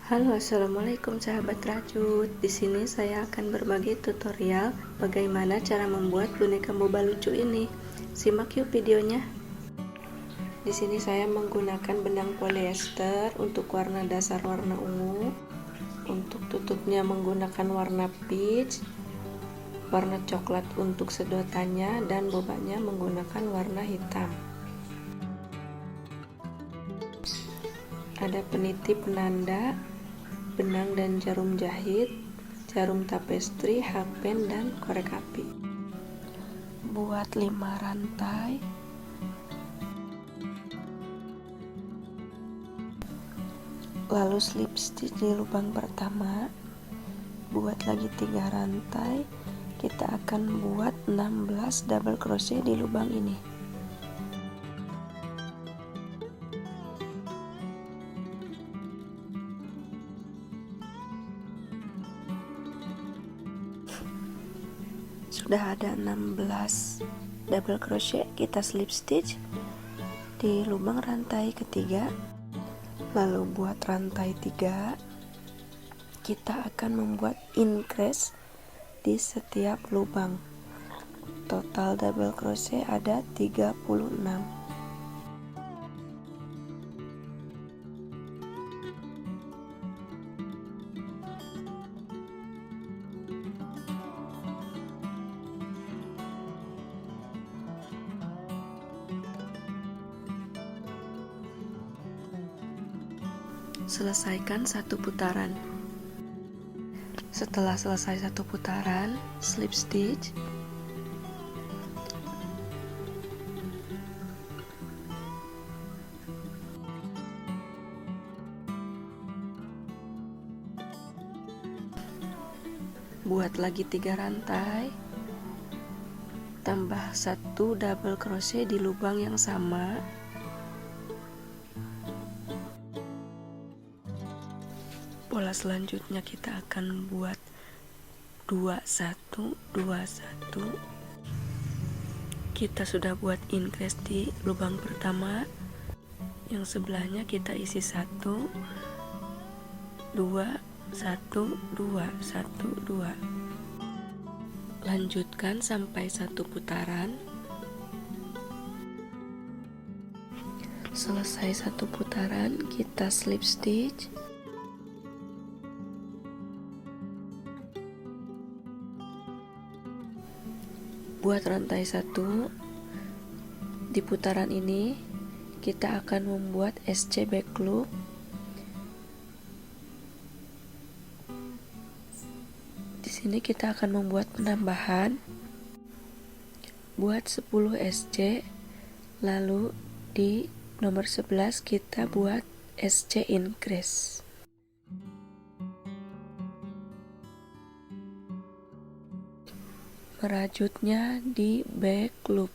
Halo, assalamualaikum sahabat rajut. Di sini saya akan berbagi tutorial bagaimana cara membuat boneka boba lucu ini. Simak yuk videonya. Di sini saya menggunakan benang polyester untuk warna dasar warna ungu. Untuk tutupnya menggunakan warna peach, warna coklat untuk sedotannya, dan bobanya menggunakan warna hitam. Ada peniti penanda, benang dan jarum jahit, jarum tapestri, hakpen, dan korek api. Buat 5 rantai. Lalu slip stitch di lubang pertama. Buat lagi 3 rantai. Kita akan buat 16 double crochet di lubang ini. Sudah ada 16 double crochet, kita slip stitch di lubang rantai ketiga. Lalu buat rantai 3, kita akan membuat increase di setiap lubang. Total double crochet ada 36. Selesaikan satu putaran. Setelah selesai satu putaran, slip stitch. Buat lagi 3 rantai. Tambah 1 double crochet di lubang yang sama. Pola selanjutnya kita akan buat 2 1 2 1. Kita sudah buat increase di lubang pertama. Yang sebelahnya kita isi 1 2 1 2 1 2. Lanjutkan sampai satu putaran. Selesai satu putaran, kita slip stitch. Buat rantai 1 di putaran ini, kita akan membuat SC back loop. Di sini kita akan membuat penambahan. Buat 10 SC, lalu di nomor 11 kita buat SC increase. Merajutnya di back loop.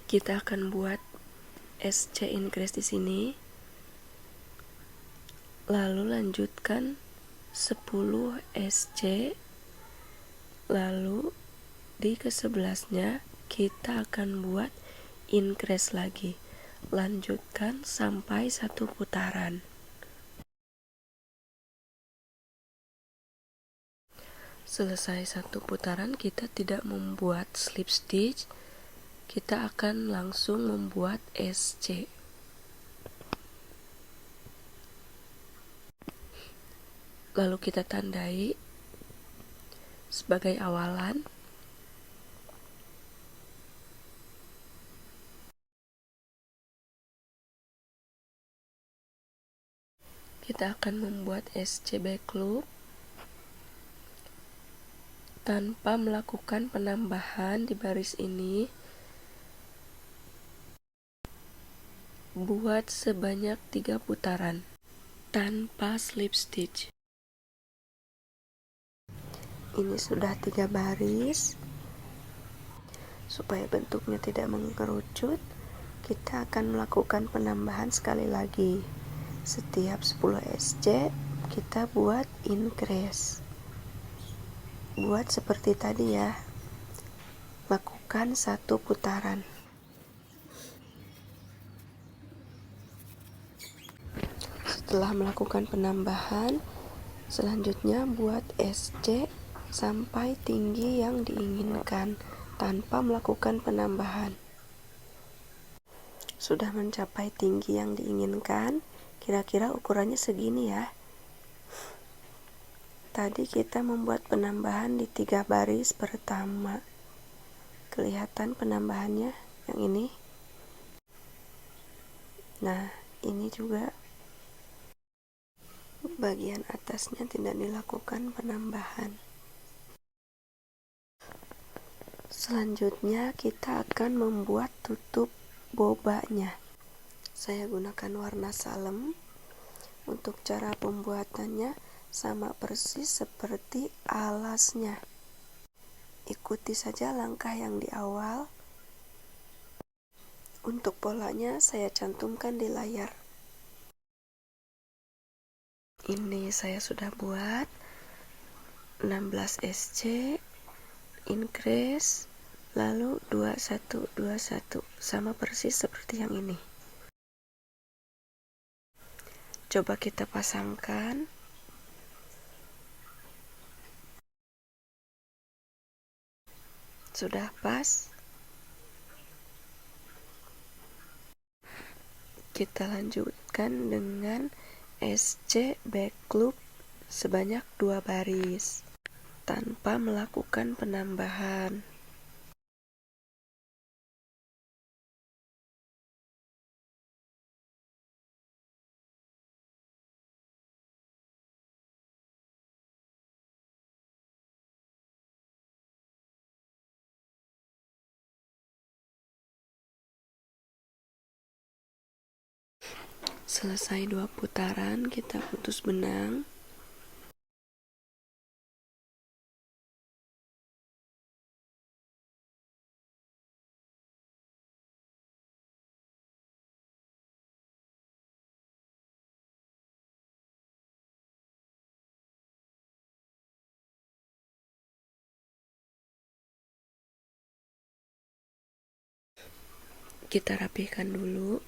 Kita akan buat SC increase di sini. Lalu lanjutkan 10 SC. Lalu di ke-11-nya kita akan buat increase lagi. Lanjutkan sampai satu putaran. Selesai satu putaran, kita tidak membuat slip stitch. Kita akan langsung membuat SC. Lalu kita tandai sebagai awalan. Kita akan membuat SC back loop tanpa melakukan penambahan di baris ini. Buat sebanyak 3 putaran tanpa slip stitch. Ini sudah 3 baris. Supaya bentuknya tidak mengerucut, kita akan melakukan penambahan sekali lagi. Setiap 10 SC kita buat increase. Buat seperti tadi ya, lakukan 1 putaran. Setelah melakukan penambahan, selanjutnya buat SC sampai tinggi yang diinginkan tanpa melakukan penambahan. Sudah mencapai tinggi yang diinginkan, kira-kira ukurannya segini ya. Tadi kita membuat penambahan di 3 baris pertama. Kelihatan penambahannya yang ini. Nah, ini juga bagian atasnya tidak dilakukan penambahan. Selanjutnya kita akan membuat tutup bobanya. Saya gunakan warna salem. Untuk cara pembuatannya sama persis seperti alasnya. Ikuti saja langkah yang di awal. Untuk polanya saya cantumkan di layar. Ini saya sudah buat 16 SC, increase, lalu 2121, sama persis seperti yang ini. Coba kita pasangkan. Sudah pas. Kita lanjutkan dengan SC back loop sebanyak 2 baris tanpa melakukan penambahan. Selesai 2 putaran, kita putus benang. Kita rapihkan dulu.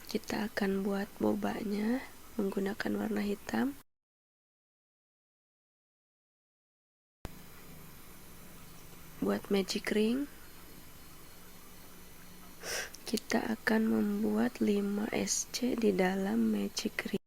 Kita akan buat bobanya menggunakan warna hitam. Buat magic ring, kita akan membuat 5 SC di dalam magic ring.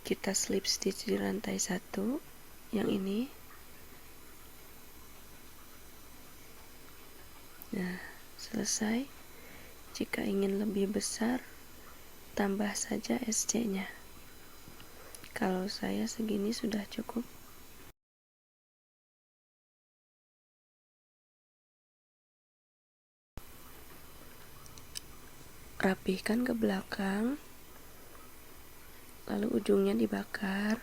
Kita slip stitch di rantai 1 yang ini. Nah, selesai. Jika ingin lebih besar, tambah saja SC-nya. Kalau saya segini sudah cukup. Rapihkan ke belakang, lalu ujungnya dibakar.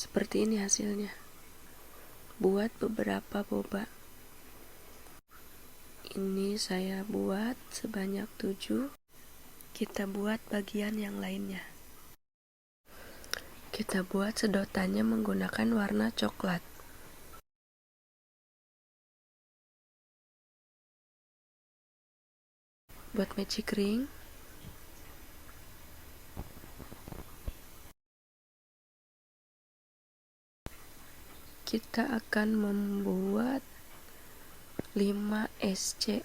Seperti ini hasilnya. Buat beberapa boba. Ini saya buat sebanyak 7. Kita buat bagian yang lainnya. Kita buat sedotannya menggunakan warna coklat. Buat magic ring, kita akan membuat 5 SC.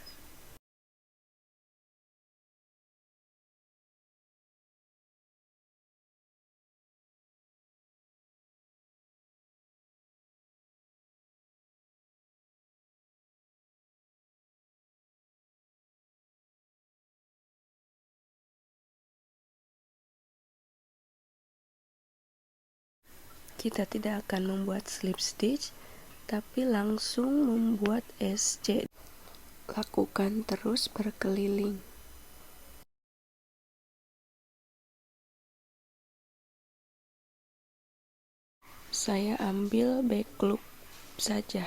Kita tidak akan membuat slip stitch, tapi langsung membuat SC. Lakukan terus berkeliling. Saya ambil back loop saja.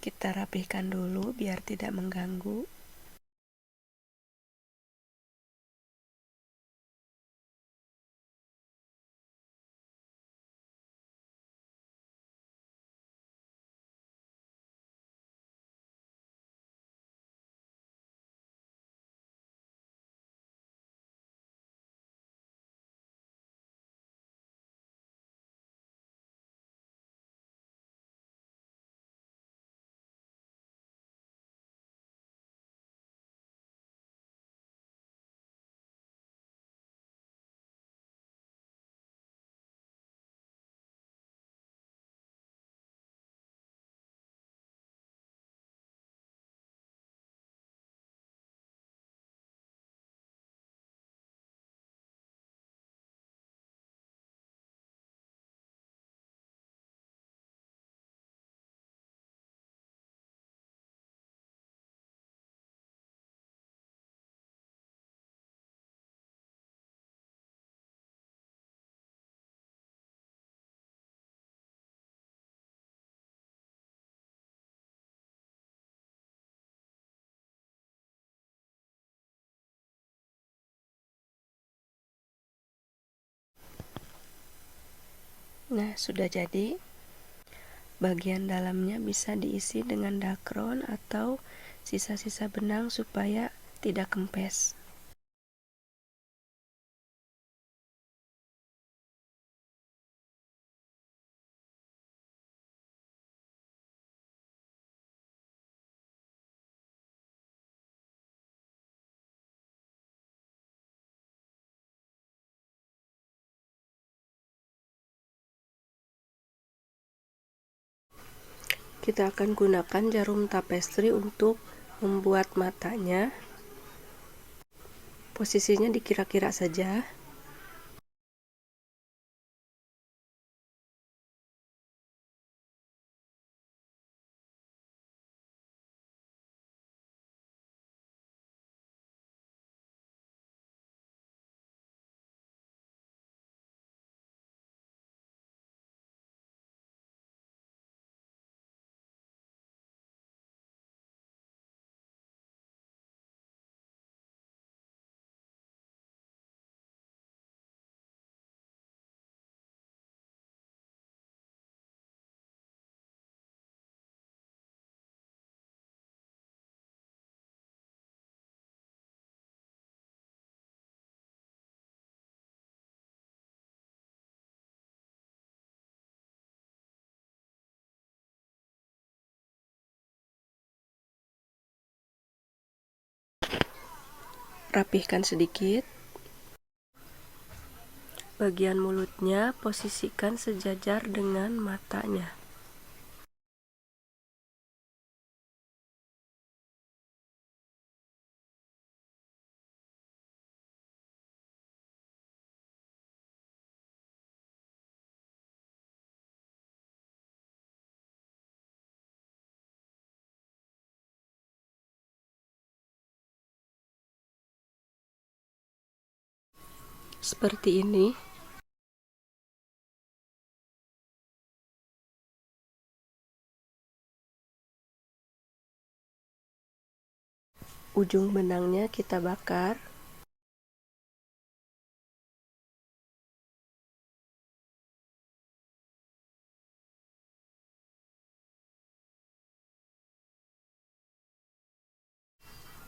Kita rapihkan dulu biar tidak mengganggu. Nah, sudah jadi. Bagian dalamnya bisa diisi dengan dakron atau sisa-sisa benang supaya tidak kempes. Kita akan gunakan jarum tapestri untuk membuat matanya. Posisinya dikira-kira saja. rapihkan sedikit. Bagian mulutnya posisikan sejajar dengan matanya. Seperti ini. Ujung benangnya kita bakar.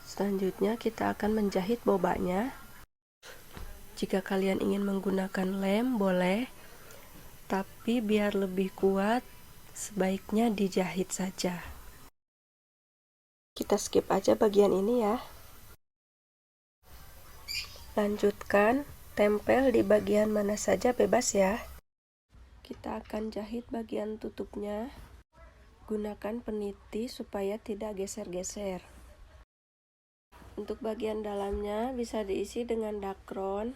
Selanjutnya kita akan menjahit bobanya. Jika kalian ingin menggunakan lem, boleh. Tapi biar lebih kuat, sebaiknya dijahit saja. Kita skip aja bagian ini ya. Lanjutkan, tempel di bagian mana saja bebas ya. Kita akan jahit bagian tutupnya. Gunakan peniti supaya tidak geser-geser. Untuk bagian dalamnya bisa diisi dengan dakron.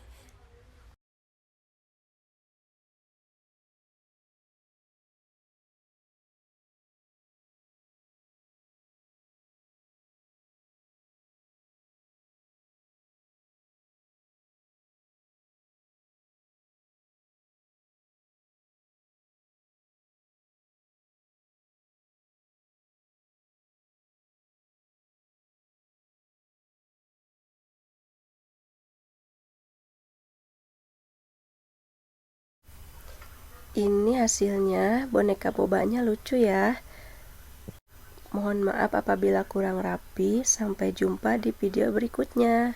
Ini hasilnya, boneka bobanya lucu ya. Mohon maaf apabila kurang rapi. Sampai jumpa di video berikutnya.